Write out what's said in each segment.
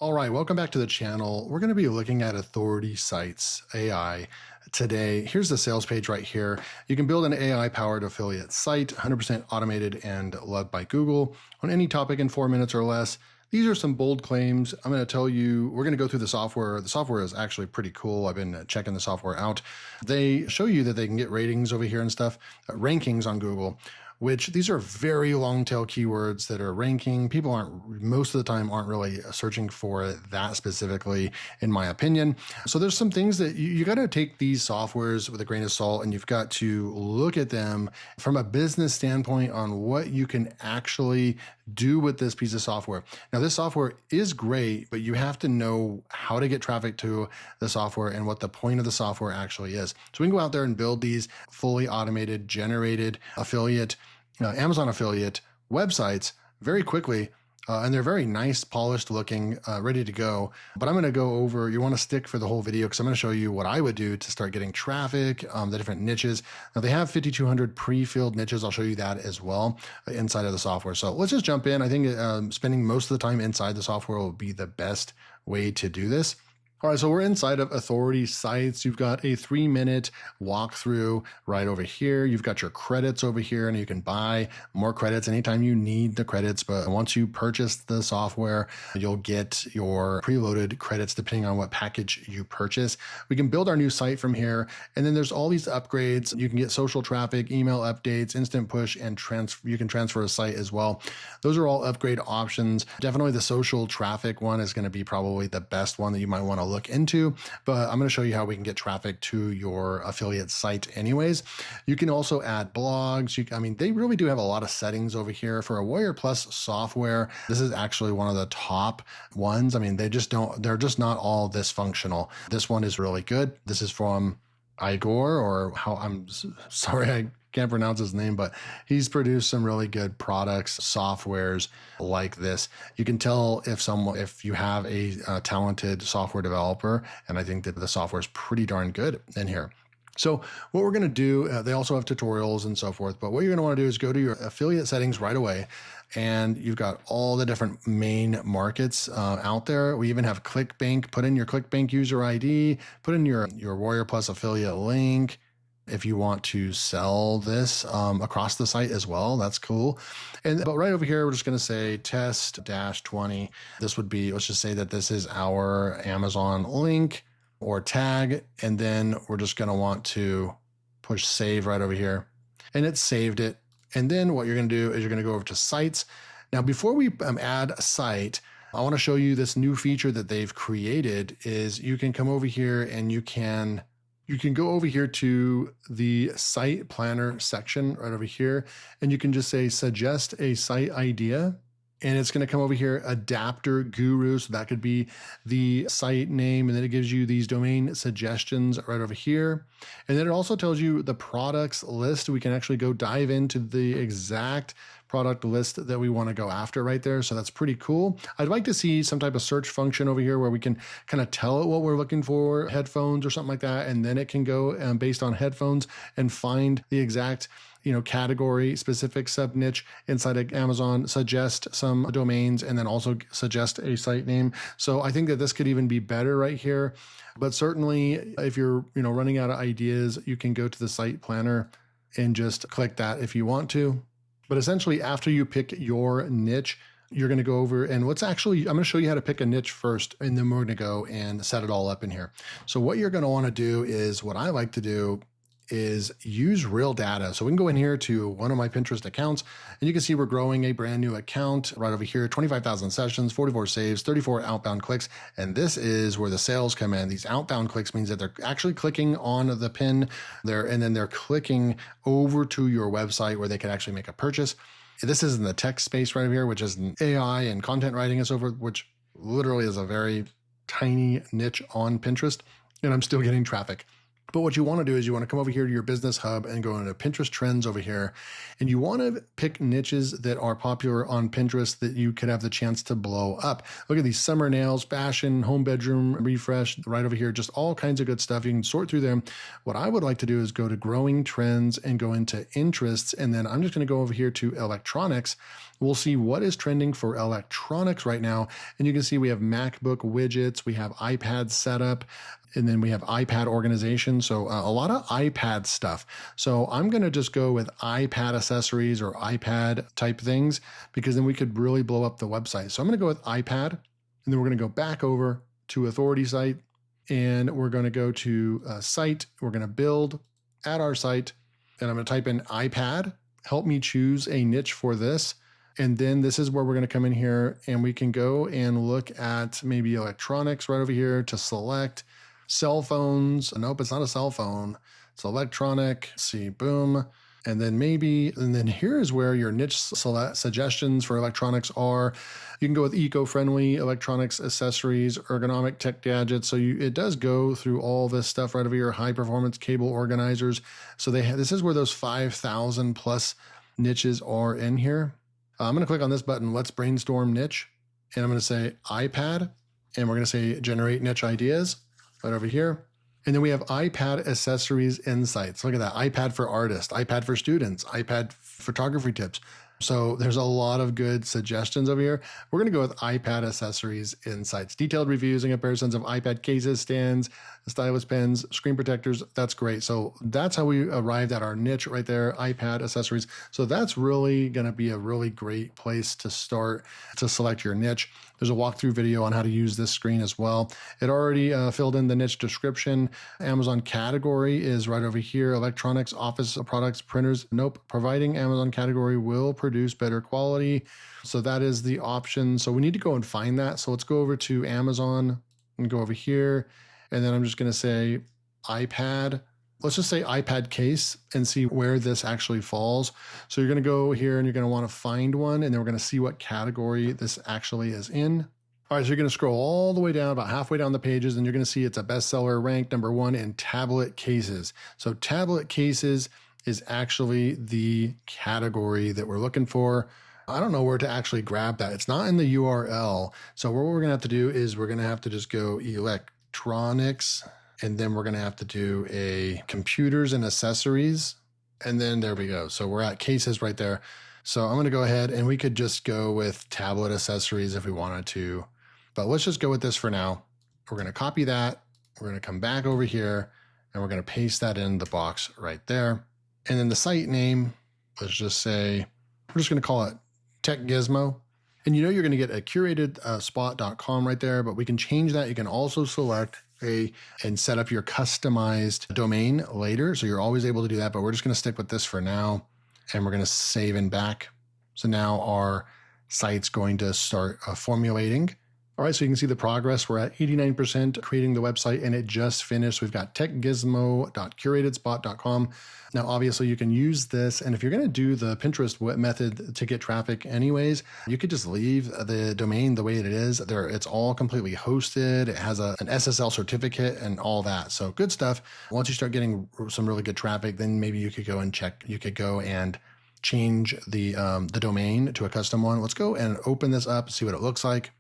All right, welcome back to the channel. We're going to be looking at Authority Sites AI today. Here's the sales page right here. You can build an AI-powered affiliate site, 100% automated and loved by Google on any topic in 4 minutes or less. These are some bold claims. I'm going to tell you, we're going to go through the software. The software is actually pretty cool. I've been checking the software out. They show you that they can get ratings over here and stuff, rankings on Google, which these are very long tail keywords that are ranking. People most of the time aren't really searching for it that specifically, in my opinion. So there's some things that you got to take these softwares with a grain of salt, and you've got to look at them from a business standpoint on what you can actually do with this piece of software. Now, this software is great, but you have to know how to get traffic to the software and what the point of the software actually is. So we can go out there and build these fully automated, generated affiliate, Amazon affiliate websites very quickly. And they're very nice, polished looking, ready to go. But I'm going to go over, you want to stick for the whole video because I'm going to show you what I would do to start getting traffic, the different niches. Now they have 5,200 pre-filled niches. I'll show you that as well inside of the software. So let's just jump in. I think spending most of the time inside the software will be the best way to do this. All right, so we're inside of Authority Sites. You've got a 3-minute walkthrough right over here. You've got your credits over here, and you can buy more credits anytime you need the credits. But once you purchase the software, you'll get your preloaded credits depending on what package you purchase. We can build our new site from here. And then there's all these upgrades. You can get social traffic, email updates, instant push, and you can transfer a site as well. Those are all upgrade options. Definitely the social traffic one is going to be probably the best one that you might want to look into, but I'm going to show you how we can get traffic to your affiliate site anyways. You can also add blogs. I mean, they really do have a lot of settings over here for a Warrior Plus software. This is actually one of the top ones. I mean, they're just not all this functional. This one is really good. This is from Igor, or sorry, I can't pronounce his name, but he's produced some really good products, softwares like this. You can tell if you have a talented software developer, and I think that the software is pretty darn good in here. So what we're going to do, they also have tutorials and so forth, but what you're going to want to do is go to your affiliate settings right away, and you've got all the different main markets out there. We even have ClickBank. Put in your ClickBank user ID, put in your Warrior Plus affiliate link. If you want to sell this across the site as well, that's cool. But right over here, we're just going to say test-20. This would be, let's just say that this is our Amazon link or tag. And then we're just going to want to push save right over here. And it saved it. And then what you're going to do is you're going to go over to sites. Now, before we add a site, I want to show you this new feature that they've created is you can come over here and you can go over here to the site planner section right over here, and you can just say, suggest a site idea. And it's going to come over here, adapter guru. So that could be the site name. And then it gives you these domain suggestions right over here. And then it also tells you the products list. We can actually go dive into the exact product list that we want to go after right there. So that's pretty cool. I'd like to see some type of search function over here where we can kind of tell it what we're looking for, headphones or something like that. And then it can go based on headphones and find the exact category specific sub niche inside of Amazon, suggest some domains, and then also suggest a site name. So I think that this could even be better right here. But certainly if you're running out of ideas, you can go to the site planner and just click that if you want to. But essentially after you pick your niche, you're going to go over and I'm going to show you how to pick a niche first, and then we're going to go and set it all up in here. So what you're going to want to do is what I like to do is use real data. So we can go in here to one of my Pinterest accounts, and you can see we're growing a brand new account right over here, 25,000 sessions, 44 saves, 34 outbound clicks. And this is where the sales come in. These outbound clicks means that they're actually clicking on the pin there, and then they're clicking over to your website where they can actually make a purchase. This is in the tech space right over here, which is AI and content writing and so forth, which literally is a very tiny niche on Pinterest. And I'm still getting traffic. But what you want to do is you want to come over here to your business hub and go into Pinterest trends over here. And you want to pick niches that are popular on Pinterest that you could have the chance to blow up. Look at these summer nails, fashion, home bedroom refresh right over here, just all kinds of good stuff. You can sort through them. What I would like to do is go to growing trends and go into interests. And then I'm just going to go over here to electronics. We'll see what is trending for electronics right now. And you can see we have MacBook widgets, we have iPad setup, and then we have iPad organization. So a lot of iPad stuff. So I'm going to just go with iPad accessories or iPad type things, because then we could really blow up the website. So I'm going to go with iPad, and then we're going to go back over to Authority Site, and we're going to go to site. We're going to build, add our site, and I'm going to type in iPad. Help me choose a niche for this. And then this is where we're going to come in here, and we can go and look at maybe electronics right over here to select. Cell phones. Nope, it's not a cell phone. It's electronic. Let's see, boom. And then here is where your niche suggestions for electronics are. You can go with eco-friendly electronics, accessories, ergonomic tech gadgets. So it does go through all this stuff right over here, high performance cable organizers. So this is where those 5,000 plus niches are in here. I'm going to click on this button, let's brainstorm niche. And I'm going to say iPad, and we're going to say generate niche ideas. Right over here. And then we have iPad accessories insights. Look at that. iPad for artists, iPad for students, iPad photography tips. So there's a lot of good suggestions over here. We're going to go with iPad accessories insights. Detailed reviews and comparisons of iPad cases, stands, stylus pens, screen protectors. That's great. So that's how we arrived at our niche right there, iPad accessories. So that's really going to be a really great place to start to select your niche. There's a walkthrough video on how to use this screen as well. It already filled in the niche description. Amazon category is right over here. Electronics, office products, printers. Nope. Providing Amazon category will produce better quality. So that is the option. So we need to go and find that. So let's go over to Amazon and go over here. And then I'm just going to say iPad. Let's just say iPad case and see where this actually falls. So you're going to go here and you're going to want to find one, and then we're going to see what category this actually is in. All right, so you're going to scroll all the way down, about halfway down the pages, and you're going to see it's a bestseller ranked #1 in tablet cases. So tablet cases is actually the category that we're looking for. I don't know where to actually grab that. It's not in the URL. So what we're going to have to do is we're going to have to just go electronics, and then we're going to have to do a computers and accessories. And then there we go. So we're at cases right there. So I'm going to go ahead, and we could just go with tablet accessories if we wanted to. But let's just go with this for now. We're going to copy that. We're going to come back over here, and we're going to paste that in the box right there. And then the site name, let's just say, we're just going to call it Tech Gizmo. And you're going to get a curated spot.com right there, but we can change that. You can also select and set up your customized domain later. So you're always able to do that, but we're just going to stick with this for now, and we're going to save and back. So now our site's going to start formulating. All right, so you can see the progress. We're at 89% creating the website, and it just finished. We've got techgizmo.curatedspot.com. Now, obviously, you can use this, and if you're going to do the Pinterest method to get traffic anyways, you could just leave the domain the way it is. It's all completely hosted. It has an SSL certificate and all that. So good stuff. Once you start getting some really good traffic, then maybe you could go and check. You could go and change the domain to a custom one. Let's go and open this up, see what it looks like.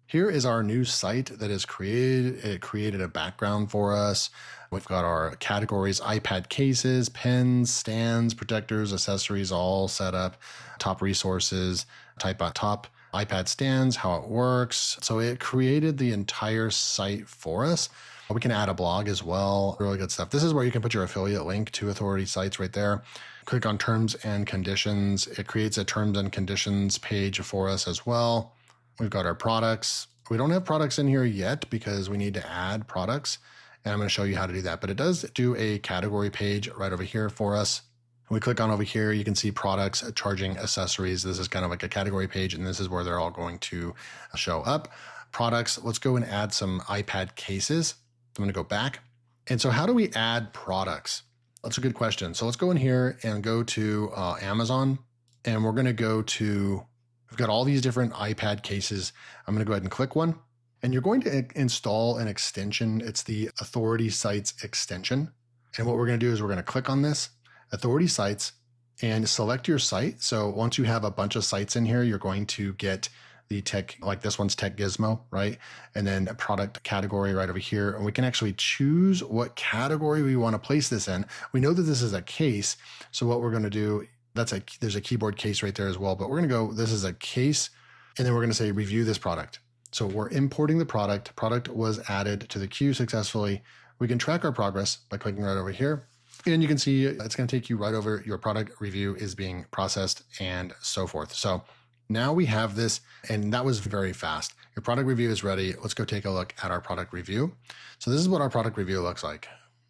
Here is our new site that is created. It created a background for us. We've got our categories, iPad cases, pens, stands, protectors, accessories, all set up. Top resources, type on top, iPad stands, how it works. So it created the entire site for us. We can add a blog as well. Really good stuff. This is where you can put your affiliate link to Authority Sites right there. Click on terms and conditions. It creates a terms and conditions page for us as well. We've got our products. We don't have products in here yet because we need to add products, and I'm going to show you how to do that. But it does do a category page right over here for us. When we click on over here, you can see products, charging, accessories. This is kind of like a category page, and this is where they're all going to show up. Products, let's go and add some iPad cases. I'm going to go back. And so how do we add products? That's a good question. So let's go in here and go to Amazon, and we're going to go to, we've got all these different iPad cases. I'm going to go ahead and click one, and you're going to install an extension. It's the Authority Sites extension. And what we're going to do is we're going to click on this, Authority Sites, and select your site. So once you have a bunch of sites in here, you're going to get the tech, like this one's Tech Gizmo, right? And then a product category right over here. And we can actually choose what category we want to place this in. We know that this is a case. So what we're going to do, there's a keyboard case right there as well, but we're going to go, this is a case, and then we're going to say review this product. So we're importing the product. Product was added to the queue successfully. We can track our progress by clicking right over here. And you can see it's going to take you right over your product review is being processed and so forth. So now we have this, and that was very fast. Your product review is ready. Let's go take a look at our product review. So this is what our product review looks like.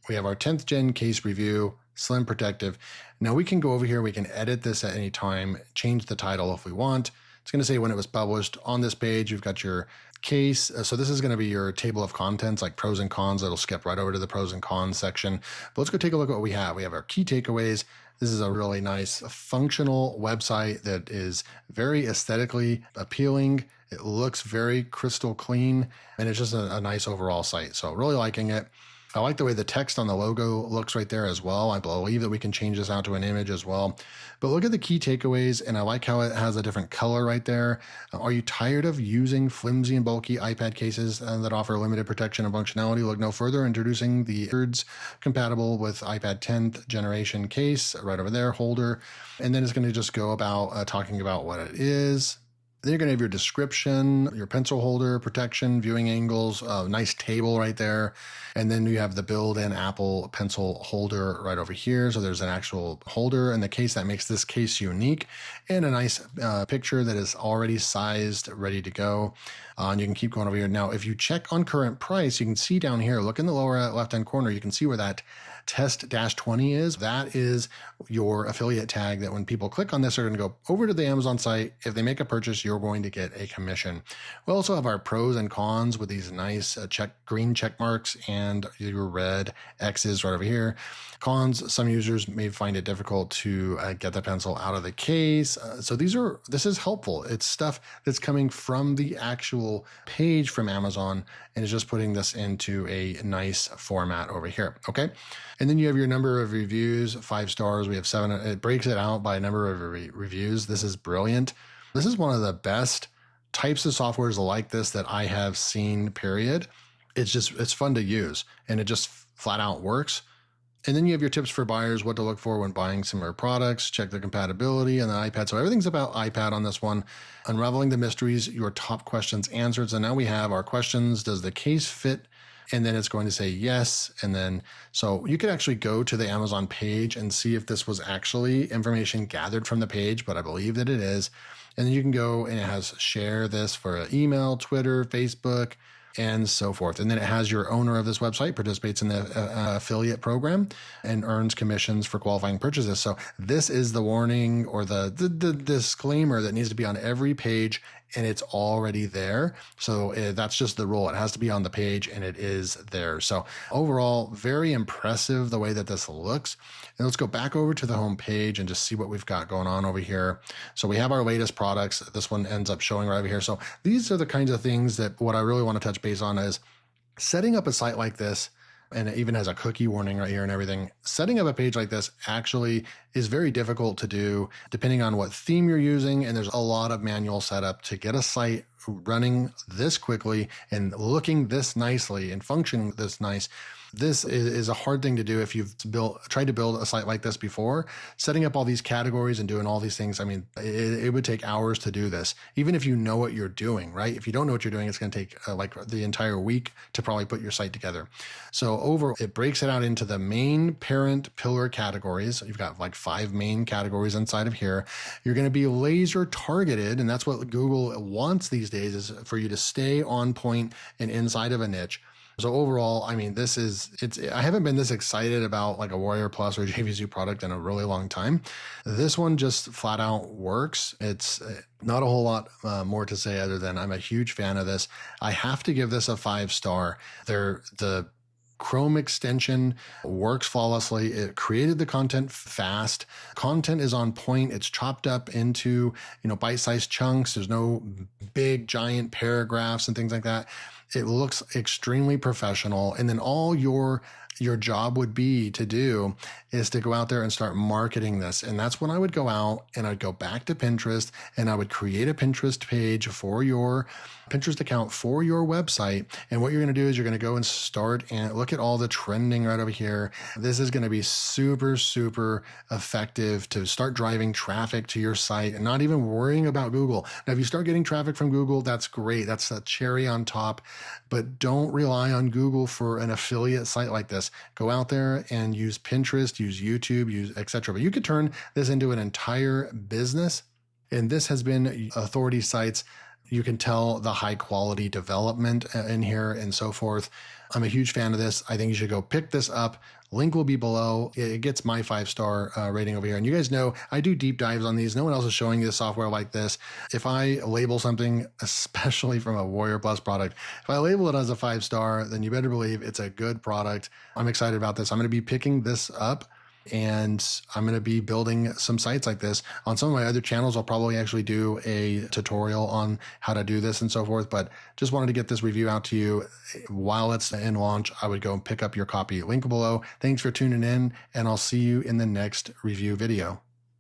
We have our 10th gen case review, slim protective. Now we can go over here. We can edit this at any time, change the title if we want. It's going to say when it was published. On this page, you've got your case. So this is going to be your table of contents, like pros and cons. It'll skip right over to the pros and cons section. But let's go take a look at what we have. We have our key takeaways. This is a really nice functional website that is very aesthetically appealing. It looks very crystal clean, and it's just a nice overall site. So really liking it. I like the way the text on the logo looks right there as well. I believe that we can change this out to an image as well. But look at the key takeaways, and I like how it has a different color right there. Are you tired of using flimsy and bulky iPad cases that offer limited protection and functionality? Look no further. Introducing the AirDots compatible with iPad 10th generation case right over there, holder. And then it's going to just go about talking about what it is. Then you're going to have your description, your pencil holder, protection, viewing angles, a nice table right there. And then you have the built-in Apple Pencil holder right over here. So there's an actual holder in the case that makes this case unique, and a nice picture that is already sized, ready to go. And you can keep going over here. Now, if you check on current price, you can see down here, look in the lower left-hand corner, you can see where that test-20 is. That is your affiliate tag that when people click on this, they're going to go over to the Amazon site. If they make a purchase, you're going to get a commission. We also have our pros and cons with these nice green check marks and your red X's right over here. Cons, some users may find it difficult to get the pencil out of the case. So this is helpful. It's stuff that's coming from the actual page from Amazon, and it's just putting this into a nice format over here. Okay. And then you have your number of reviews, 5 stars. We have 7. It breaks it out by number of reviews. This is brilliant. This is one of the best types of softwares like this that I have seen, period. It's fun to use, and it just flat out works. And then you have your tips for buyers, what to look for when buying similar products, check the compatibility and the iPad. So everything's about iPad on this one. Unraveling the mysteries, your top questions answered. So now we have our questions. Does the case fit? And then it's going to say yes. And then, so you could actually go to the Amazon page and see if this was actually information gathered from the page, but I believe that it is. And then you can go, and it has share this for email, Twitter, Facebook, and so forth. And then it has your owner of this website participates in the affiliate program and earns commissions for qualifying purchases. So this is the warning or the disclaimer that needs to be on every page, and it's already there. So that's just the rule. It has to be on the page, and it is there. So overall, very impressive the way that this looks. And let's go back over to the home page and just see what we've got going on over here. So we have our latest products. This one ends up showing right over here. So these are the kinds of things that what I really want to touch base on is setting up a site like this. And it even has a cookie warning right here and everything. Setting up a page like this actually is very difficult to do depending on what theme you're using. And there's a lot of manual setup to get a site running this quickly and looking this nicely and functioning this nice. This is a hard thing to do if you've tried to build a site like this before. Setting up all these categories and doing all these things, I mean, it would take hours to do this, even if you know what you're doing, right? If you don't know what you're doing, it's going to take like the entire week to probably put your site together. So overall, it breaks it out into the main parent pillar categories. You've got like 5 main categories inside of here. You're going to be laser targeted, and that's what Google wants these days, is for you to stay on point and inside of a niche. So overall, I mean, I haven't been this excited about like a Warrior Plus or JVZoo product in a really long time. This one just flat out works. It's not a whole lot more to say other than I'm a huge fan of this. I have to give this a 5-star. The Chrome extension works flawlessly. It created the content fast. Content is on point. It's chopped up into, bite-sized chunks. There's no big giant paragraphs and things like that. It looks extremely professional. And then all your your job would be to do is to go out there and start marketing this. And that's when I would go out and I'd go back to Pinterest and I would create a Pinterest page for your Pinterest account for your website. And what you're going to do is you're going to go and start and look at all the trending right over here. This is going to be super, super effective to start driving traffic to your site and not even worrying about Google. Now, if you start getting traffic from Google, that's great. That's a cherry on top, but don't rely on Google for an affiliate site like this. Go out there and use Pinterest, use YouTube, use etc. But you could turn this into an entire business. And this has been Authority Sites. You can tell the high quality development in here and so forth. I'm a huge fan of this. I think you should go pick this up. Link will be below. It gets my 5-star rating over here. And you guys know I do deep dives on these. No one else is showing you software like this. If I label something, especially from a Warrior Plus product, if I label it as a 5-star, then you better believe it's a good product. I'm excited about this. I'm going to be picking this up. And I'm going to be building some sites like this. On some of my other channels, I'll probably actually do a tutorial on how to do this and so forth. But just wanted to get this review out to you. While it's in launch, I would go and pick up your copy. Link below. Thanks for tuning in, and I'll see you in the next review video.